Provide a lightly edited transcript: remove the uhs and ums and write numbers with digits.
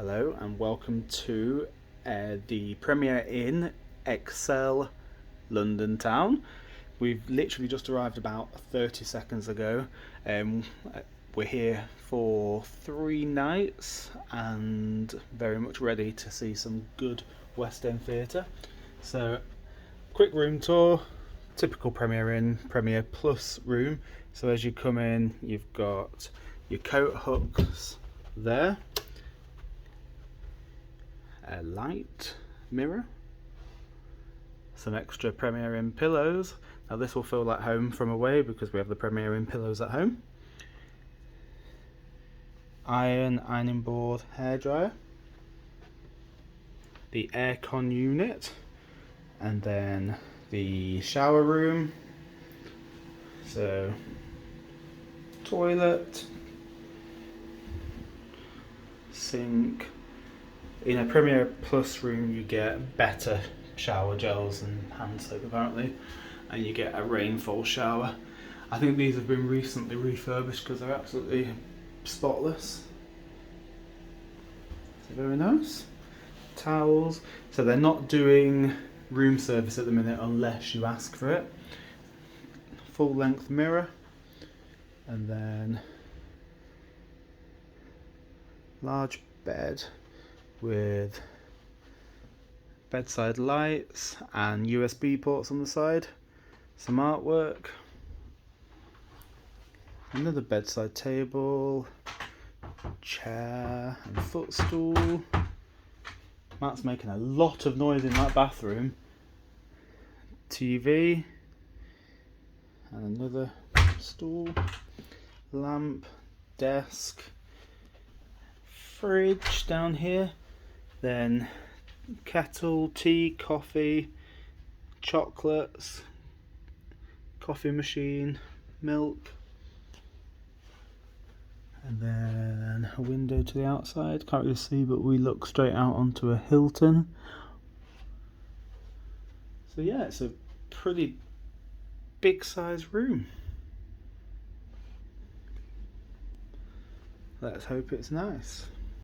Hello and welcome to the premiere in Excel London Town. We've literally just arrived about 30 seconds ago. We're here for 3 nights and very much ready to see some good West End theatre. So, quick room tour, typical Premier Inn, Premier Plus room. So as you come in, you've got your coat hooks there, a light mirror, some extra Premier Inn pillows. Now this will feel like home from away because we have the Premier Inn pillows at home. Ironing board, hairdryer, the aircon unit, and then the shower room. So toilet, sink. In a Premier Plus room you get better shower gels and hand soap apparently, and you get a rainfall shower. I think these have been recently refurbished because they're absolutely spotless. So very nice. Towels. So they're not doing room service at the minute unless you ask for it. Full length mirror, and then large bed with bedside lights and USB ports on the side, some artwork, another bedside table, chair and footstool. Matt's making a lot of noise in that bathroom. TV and another stool, lamp, desk, fridge down here, then kettle, tea, coffee, chocolates, coffee machine, milk, and then a window to the outside. Can't really see, but we look straight out onto a Hilton. So yeah, it's a pretty big size room. Let's hope it's nice.